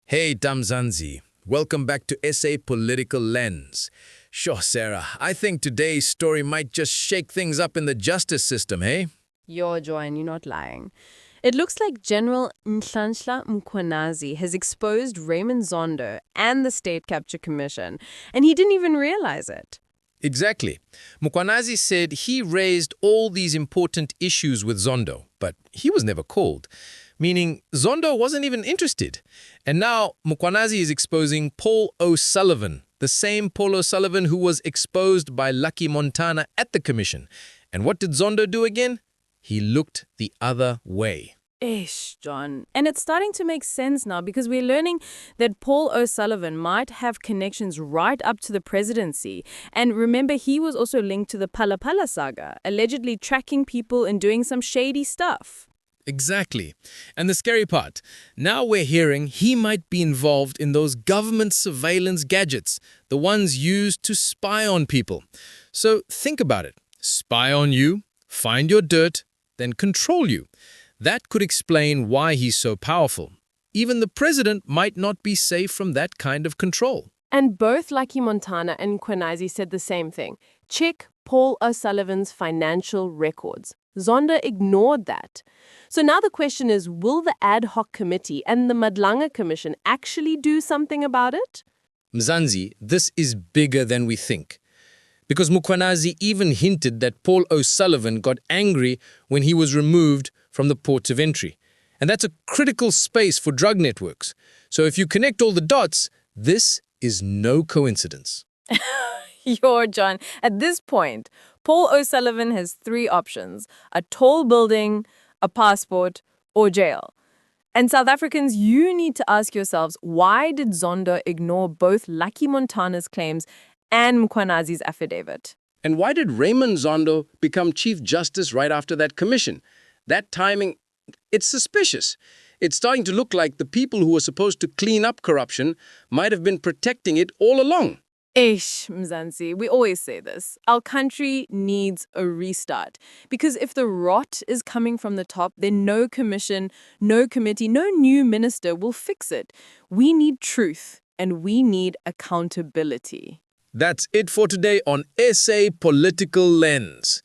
Hey, Mkhwanazi. Welcome back to SA Political Lens. Sure, Sarah, I think today's story might just shake things up in the justice system, hey? You're Joanne, you're not lying. It looks like General Mkhwanazi has exposed Raymond Zondo and the State Capture Commission, and he didn't even realize it. Exactly. Mkhwanazi said he raised all these important issues with Zondo, but he was never called, meaning Zondo wasn't even interested. And now Mkhwanazi is exposing Paul O'Sullivan, the same Paul O'Sullivan who was exposed by Lucky Montana at the commission. And what did Zondo do again? He looked the other way. Ish, John. And it's starting to make sense now because we're learning that Paul O'Sullivan might have connections right up to the presidency. And remember, he was also linked to the Phala Phala saga, allegedly tracking people and doing some shady stuff. Exactly. And the scary part, now we're hearing he might be involved in those government surveillance gadgets, the ones used to spy on people. So think about it. Spy on you, find your dirt, then control you. That could explain why he's so powerful. Even the president might not be safe from that kind of control. And both Lucky Montana and Mkhwanazi said the same thing. Check Paul O'Sullivan's financial records. Zondo ignored that. So now the question is, will the ad hoc committee and the Madlanga Commission actually do something about it? Mkhwanazi, this is bigger than we think. Because Mkhwanazi even hinted that Paul O'Sullivan got angry when he was removed from the ports of entry. And that's a critical space for drug networks. So if you connect all the dots, this is no coincidence. You're John. At this point, Paul O'Sullivan has three options: a tall building, a passport, or jail. And South Africans, you need to ask yourselves, why did Zondo ignore both Lucky Montana's claims and Mkhwanazi's affidavit? And why did Raymond Zondo become Chief Justice right after that commission? That timing, it's suspicious. It's starting to look like the people who were supposed to clean up corruption might have been protecting it all along. Ish, Mzansi, we always say this. Our country needs a restart. Because if the rot is coming from the top, then no commission, no committee, no new minister will fix it. We need truth and we need accountability. That's it for today on SA Political Lens.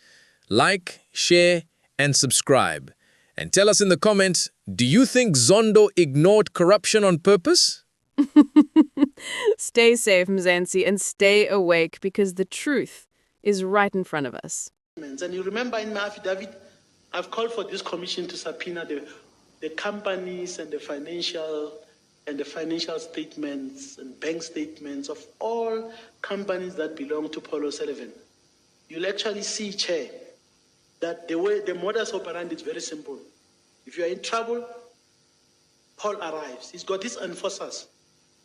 Like, share, and subscribe. And tell us in the comments, do you think Zondo ignored corruption on purpose? Stay safe, Mzansi, and stay awake because the truth is right in front of us. And you remember in my affidavit, I've called for this commission to subpoena the companies and the financial statements and bank statements of all companies that belong to Paul O'Sullivan. You'll actually see, Chair, that the modus operandi is very simple. If you are in trouble, Paul arrives. He's got his enforcers,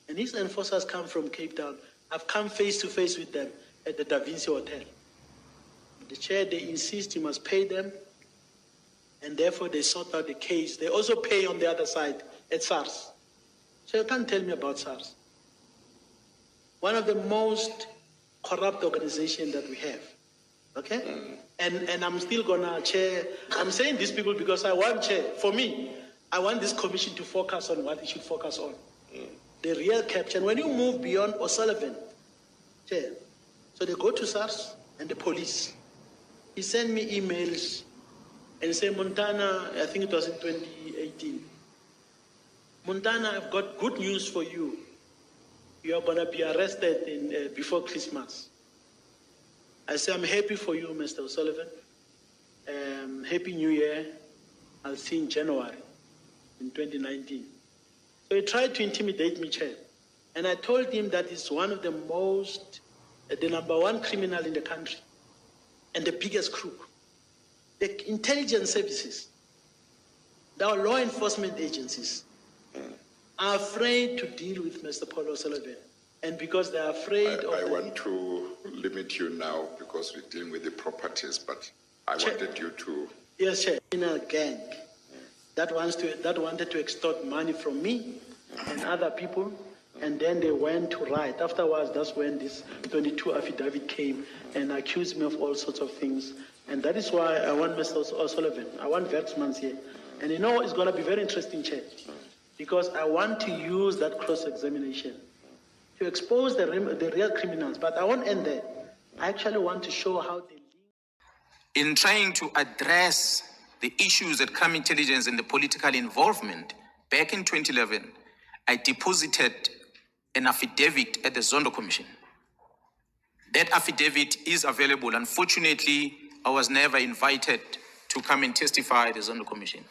and his enforcers come from Cape Town. I've come face to face with them at the Da Vinci Hotel. The Chair, they insist you must pay them, and therefore they sort out the case. They also pay on the other side at SARS. So you can't tell me about SARS. One of the most corrupt organizations that we have. Okay? And I'm still gonna chair. I'm saying these people because I want, Chair, for me, I want this commission to focus on what it should focus on. The real capture. And when you move beyond O'Sullivan, Chair, so they go to SARS and the police. He sent me emails and say, Montana, I think it was in 2018. Montana, I've got good news for you. You are gonna be arrested before Christmas. I say, I'm happy for you, Mr. O'Sullivan. Happy New Year. I'll see you in January in 2019. So he tried to intimidate me, Chair. And I told him that he's one of the number one criminal in the country and the biggest crook. The intelligence services, our law enforcement agencies are afraid to deal with Mr. Paul O'Sullivan. And because they're afraid I want to limit you now because we're dealing with the properties, but I wanted you to... Yes, Chair. In a gang that wanted to extort money from me and other people, and then they went to riot. Afterwards, that's when this 22 affidavit came and accused me of all sorts of things. And that is why I want Mr. O'Sullivan. I want Werksmans here. And you know, it's going to be very interesting, Chair. because I want to use that cross-examination to expose the real criminals. But I won't end there. I actually want to show how they... In trying to address the issues that crime intelligence and the political involvement, back in 2011, I deposited an affidavit at the Zondo Commission. That affidavit is available. Unfortunately, I was never invited to come and testify at the Zondo Commission.